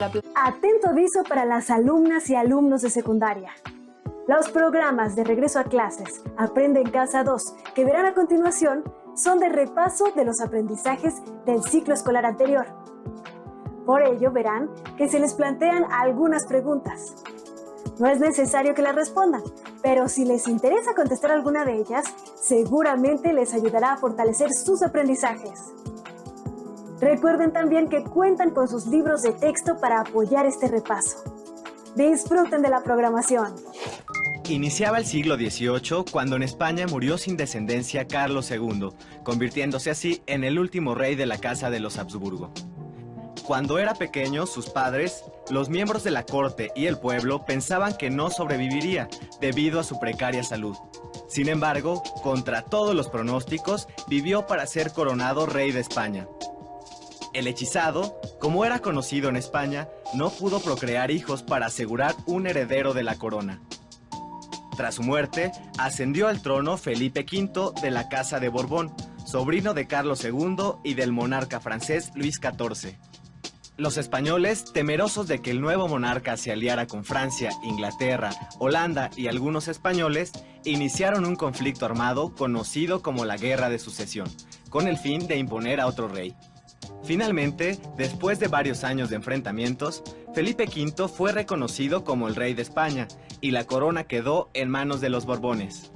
Atento aviso para las alumnas y alumnos de secundaria. Los programas de regreso a clases Aprende en Casa 2, que verán a continuación, son de repaso de los aprendizajes del ciclo escolar anterior. Por ello verán que se les plantean algunas preguntas. No es necesario que las respondan, pero si les interesa contestar alguna de ellas, seguramente les ayudará a fortalecer sus aprendizajes. Recuerden también que cuentan con sus libros de texto para apoyar este repaso. Disfruten de la programación. Iniciaba el siglo XVIII cuando en España murió sin descendencia Carlos II, convirtiéndose así en el último rey de la casa de los Habsburgo. Cuando era pequeño, sus padres, los miembros de la corte y el pueblo pensaban que no sobreviviría debido a su precaria salud. Sin embargo, contra todos los pronósticos, vivió para ser coronado rey de España. El hechizado, como era conocido en España, no pudo procrear hijos para asegurar un heredero de la corona. Tras su muerte, ascendió al trono Felipe V de la Casa de Borbón, sobrino de Carlos II y del monarca francés Luis XIV. Los españoles, temerosos de que el nuevo monarca se aliara con Francia, Inglaterra, Holanda y algunos españoles, iniciaron un conflicto armado conocido como la Guerra de Sucesión, con el fin de imponer a otro rey. Finalmente, después de varios años de enfrentamientos, Felipe V fue reconocido como el rey de España y la corona quedó en manos de los Borbones.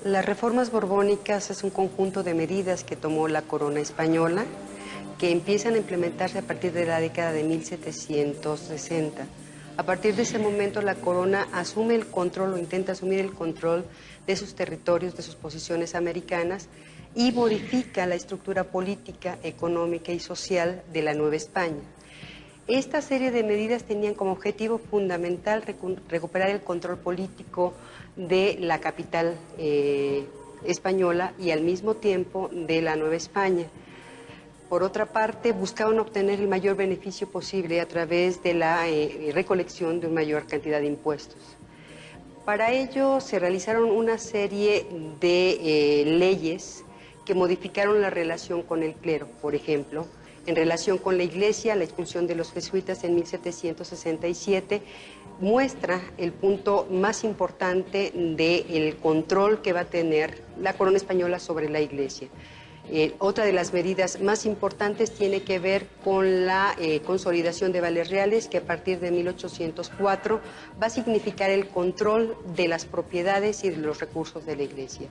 Las reformas borbónicas es un conjunto de medidas que tomó la corona española que empiezan a implementarse a partir de la década de 1760. A partir de ese momento la corona asume el control o intenta asumir el control de sus territorios, de sus posiciones americanas y modifica la estructura política, económica y social de la Nueva España. Esta serie de medidas tenían como objetivo fundamental recuperar el control político de la capital española y al mismo tiempo de la Nueva España. Por otra parte, buscaban obtener el mayor beneficio posible a través de la recolección de una mayor cantidad de impuestos. Para ello se realizaron una serie de leyes que modificaron la relación con el clero. Por ejemplo, en relación con la Iglesia, la expulsión de los jesuitas en 1767 muestra el punto más importante del control que va a tener la corona española sobre la Iglesia. Otra de las medidas más importantes tiene que ver con la consolidación de vales reales, que a partir de 1804 va a significar el control de las propiedades y de los recursos de la Iglesia.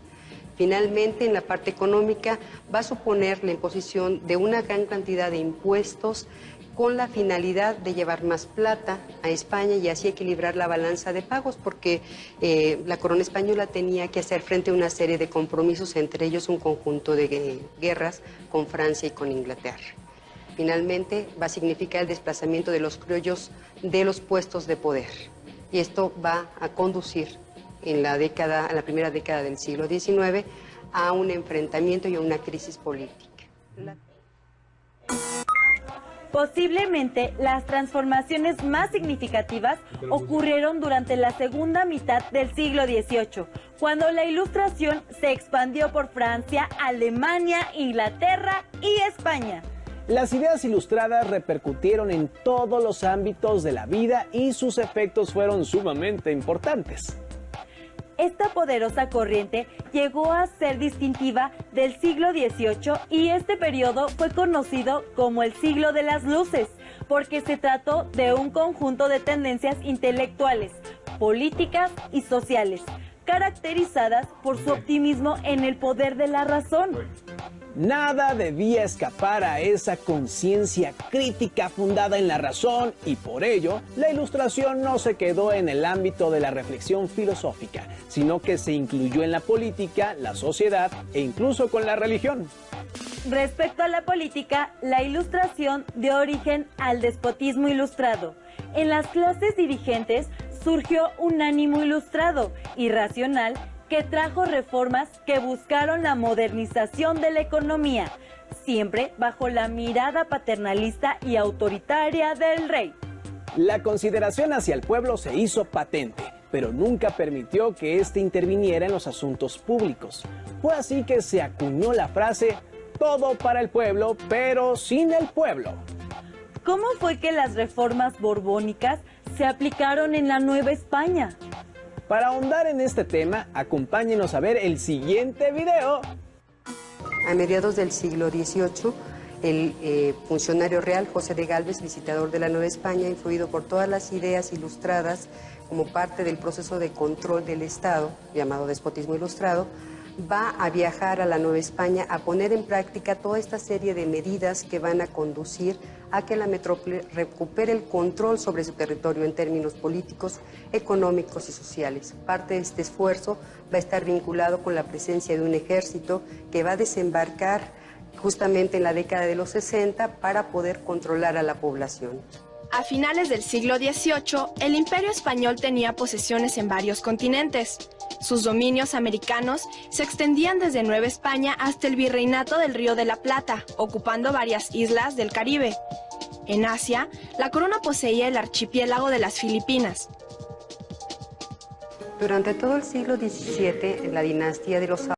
Finalmente, en la parte económica, va a suponer la imposición de una gran cantidad de impuestos con la finalidad de llevar más plata a España y así equilibrar la balanza de pagos, porque la corona española tenía que hacer frente a una serie de compromisos, entre ellos un conjunto de guerras con Francia y con Inglaterra. Finalmente, va a significar el desplazamiento de los criollos de los puestos de poder, y esto va a conducir en la primera década del siglo XIX a un enfrentamiento y a una crisis política. Posiblemente las transformaciones más significativas ocurrieron durante la segunda mitad del siglo XVIII, cuando la Ilustración se expandió por Francia, Alemania, Inglaterra y España. Las ideas ilustradas repercutieron en todos los ámbitos de la vida y sus efectos fueron sumamente importantes. Esta poderosa corriente llegó a ser distintiva del siglo XVIII y este periodo fue conocido como el siglo de las luces, porque se trató de un conjunto de tendencias intelectuales, políticas y sociales, caracterizadas por su optimismo en el poder de la razón. Nada debía escapar a esa conciencia crítica fundada en la razón y por ello la Ilustración no se quedó en el ámbito de la reflexión filosófica, sino que se incluyó en la política, la sociedad e incluso con la religión. Respecto a la política, la Ilustración dio origen al despotismo ilustrado. En las clases dirigentes surgió un ánimo ilustrado y racional que trajo reformas que buscaron la modernización de la economía, siempre bajo la mirada paternalista y autoritaria del rey. La consideración hacia el pueblo se hizo patente, pero nunca permitió que éste interviniera en los asuntos públicos. Fue así que se acuñó la frase, todo para el pueblo, pero sin el pueblo. ¿cómo fue que las reformas borbónicas se aplicaron en la Nueva España? Para ahondar en este tema, acompáñenos a ver el siguiente video. A mediados del siglo XVIII, el funcionario real José de Gálvez, visitador de la Nueva España, influido por todas las ideas ilustradas como parte del proceso de control del Estado, llamado despotismo ilustrado, va a viajar a la Nueva España a poner en práctica toda esta serie de medidas que van a conducir a que la metrópoli recupere el control sobre su territorio en términos políticos, económicos y sociales. Parte de este esfuerzo va a estar vinculado con la presencia de un ejército que va a desembarcar justamente en la década de los 60 para poder controlar a la población. A finales del siglo XVIII, el Imperio Español tenía posesiones en varios continentes. Sus dominios americanos se extendían desde Nueva España hasta el Virreinato del Río de la Plata, ocupando varias islas del Caribe. En Asia, la corona poseía el archipiélago de las Filipinas. Durante todo el siglo XVII, en la dinastía de los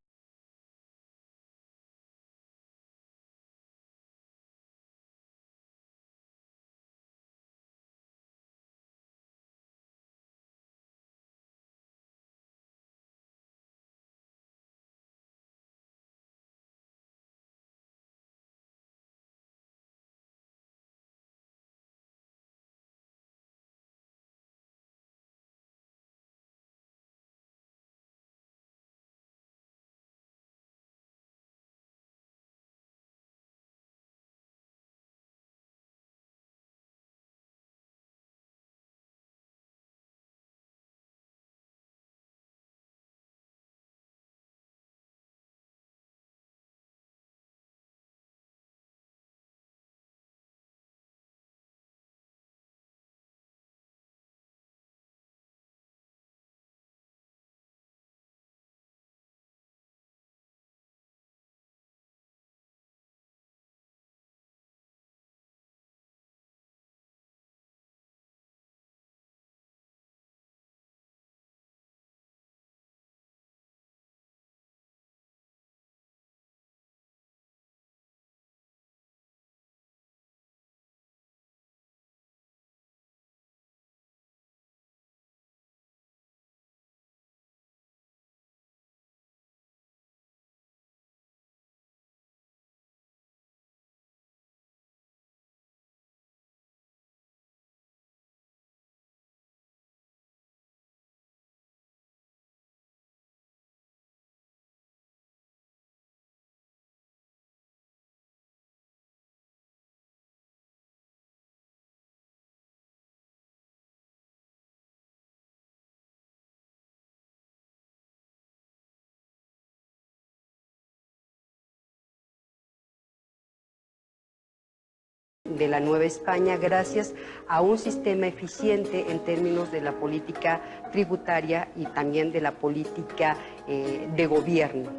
de la Nueva España gracias a un sistema eficiente en términos de la política tributaria y también de la política de gobierno.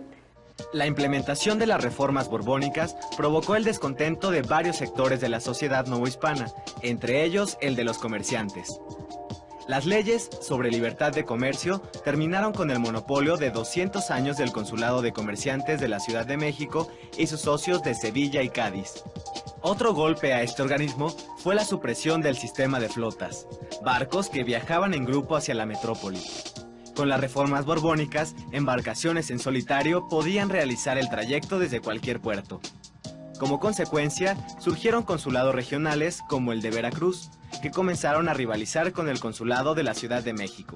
La implementación de las reformas borbónicas provocó el descontento de varios sectores de la sociedad novohispana, entre ellos el de los comerciantes. Las leyes sobre libertad de comercio terminaron con el monopolio de 200 años del Consulado de Comerciantes de la Ciudad de México y sus socios de Sevilla y Cádiz. Otro golpe a este organismo fue la supresión del sistema de flotas, barcos que viajaban en grupo hacia la metrópoli. Con las reformas borbónicas, embarcaciones en solitario podían realizar el trayecto desde cualquier puerto. Como consecuencia, surgieron consulados regionales como el de Veracruz, que comenzaron a rivalizar con el consulado de la Ciudad de México.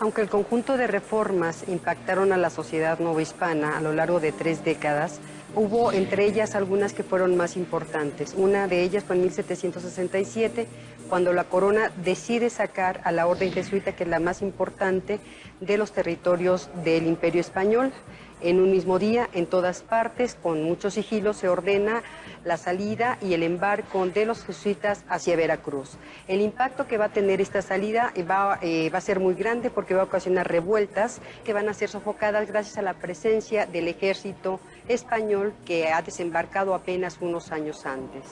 Aunque el conjunto de reformas impactaron a la sociedad novohispana a lo largo de 3 décadas, hubo entre ellas algunas que fueron más importantes. Una de ellas fue en 1767, cuando la corona decide sacar a la orden jesuita, que es la más importante de los territorios del Imperio Español. En un mismo día, en todas partes, con mucho sigilo, se ordena la salida y el embarco de los jesuitas hacia Veracruz. El impacto que va a tener esta salida va a ser muy grande porque va a ocasionar revueltas que van a ser sofocadas gracias a la presencia del ejército español que ha desembarcado apenas unos años antes.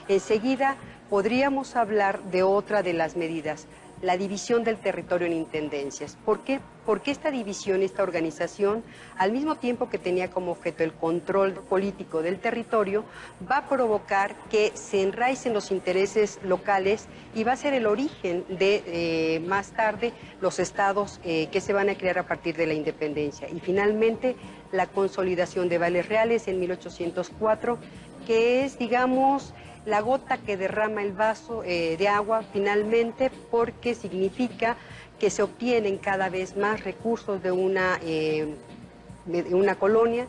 Enseguida podríamos hablar de otra de las medidas, la división del territorio en intendencias. ¿Por qué? Porque esta división, esta organización, al mismo tiempo que tenía como objeto el control político del territorio, va a provocar que se enraicen los intereses locales y va a ser el origen de, más tarde, los estados que se van a crear a partir de la independencia. Y finalmente, la consolidación de vales reales en 1804, que es, digamos, la gota que derrama el vaso de agua finalmente, porque significa que se obtienen cada vez más recursos de una colonia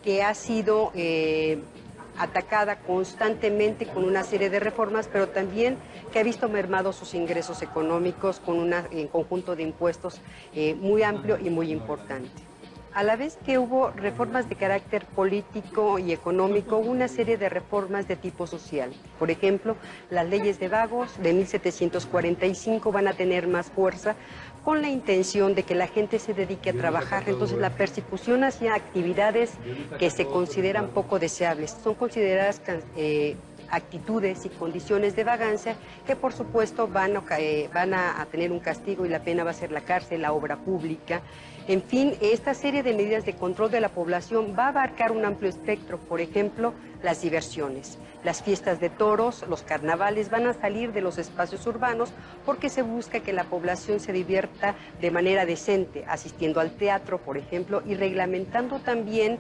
que ha sido atacada constantemente con una serie de reformas, pero también que ha visto mermados sus ingresos económicos con un conjunto de impuestos muy amplio y muy importante. A la vez que hubo reformas de carácter político y económico, hubo una serie de reformas de tipo social. Por ejemplo, las leyes de vagos de 1745 van a tener más fuerza con la intención de que la gente se dedique a trabajar. Entonces, la persecución hacia actividades que se consideran poco deseables son consideradas actitudes y condiciones de vagancia que por supuesto van a tener un castigo y la pena va a ser la cárcel, la obra pública. En fin, esta serie de medidas de control de la población va a abarcar un amplio espectro. Por ejemplo, las diversiones, las fiestas de toros, los carnavales van a salir de los espacios urbanos porque se busca que la población se divierta de manera decente, asistiendo al teatro, por ejemplo, y reglamentando también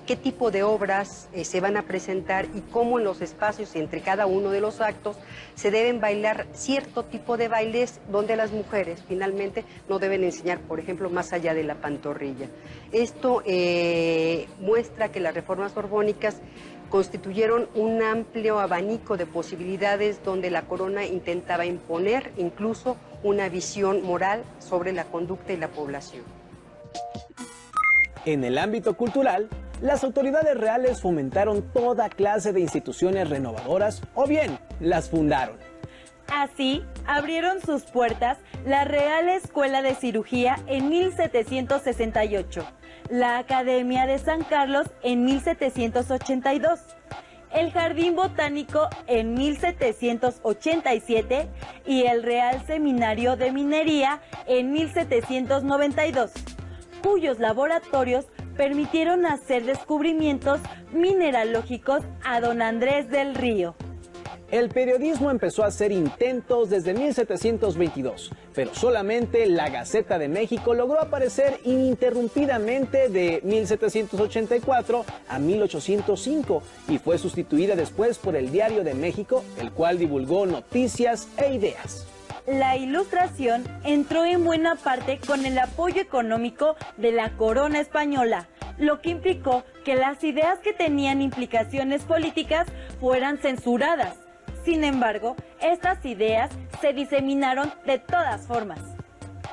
qué tipo de obras se van a presentar y cómo en los espacios entre cada uno de los actos se deben bailar cierto tipo de bailes donde las mujeres finalmente no deben enseñar, por ejemplo, más allá de la pantorrilla. Esto muestra que las reformas borbónicas constituyeron un amplio abanico de posibilidades donde la corona intentaba imponer incluso una visión moral sobre la conducta y la población. En el ámbito cultural, las autoridades reales fomentaron toda clase de instituciones renovadoras o bien las fundaron. Así, abrieron sus puertas la Real Escuela de Cirugía en 1768, la Academia de San Carlos en 1782, el Jardín Botánico en 1787 y el Real Seminario de Minería en 1792, cuyos laboratorios permitieron hacer descubrimientos mineralógicos a don Andrés del Río. El periodismo empezó a hacer intentos desde 1722, pero solamente la Gaceta de México logró aparecer ininterrumpidamente de 1784 a 1805 y fue sustituida después por el Diario de México, el cual divulgó noticias e ideas. La Ilustración entró en buena parte con el apoyo económico de la corona española, lo que implicó que las ideas que tenían implicaciones políticas fueran censuradas. Sin embargo, estas ideas se diseminaron de todas formas.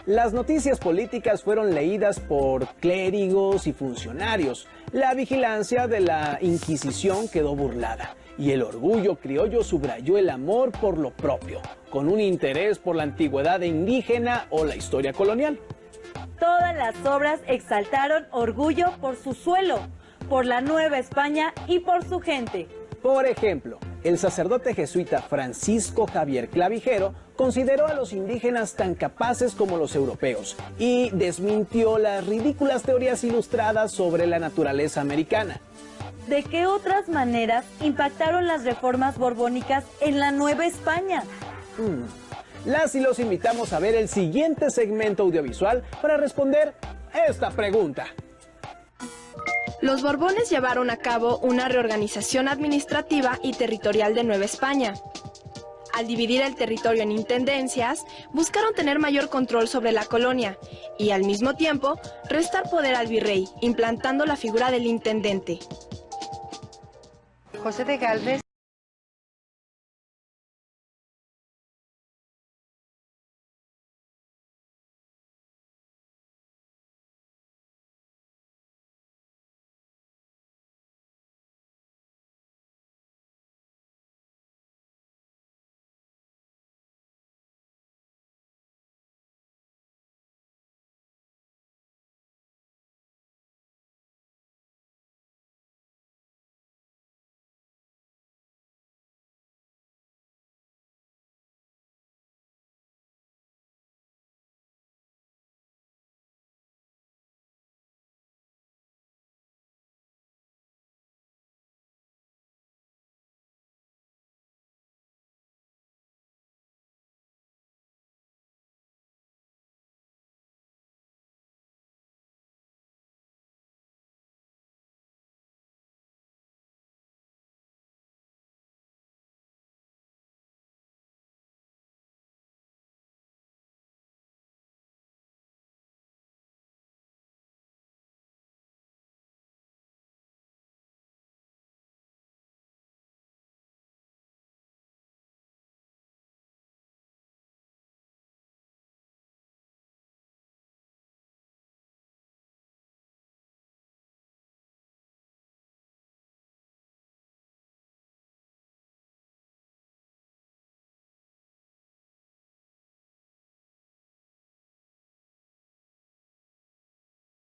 Las noticias políticas fueron leídas por clérigos y funcionarios. La vigilancia de la Inquisición quedó burlada y el orgullo criollo subrayó el amor por lo propio, con un interés por la antigüedad indígena o la historia colonial. Todas las obras exaltaron orgullo por su suelo, por la Nueva España y por su gente. Por ejemplo, el sacerdote jesuita Francisco Javier Clavijero consideró a los indígenas tan capaces como los europeos y desmintió las ridículas teorías ilustradas sobre la naturaleza americana. ¿De qué otras maneras impactaron las reformas borbónicas en la Nueva España? Las y los invitamos a ver el siguiente segmento audiovisual para responder esta pregunta. Los Borbones llevaron a cabo una reorganización administrativa y territorial de Nueva España. Al dividir el territorio en intendencias, buscaron tener mayor control sobre la colonia y, al mismo tiempo, restar poder al virrey, implantando la figura del intendente. José de Gálvez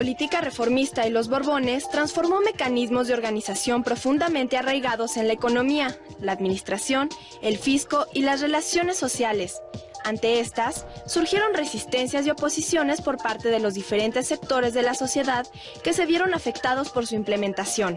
política reformista de los Borbones transformó mecanismos de organización profundamente arraigados en la economía, la administración, el fisco y las relaciones sociales. Ante estas, surgieron resistencias y oposiciones por parte de los diferentes sectores de la sociedad que se vieron afectados por su implementación.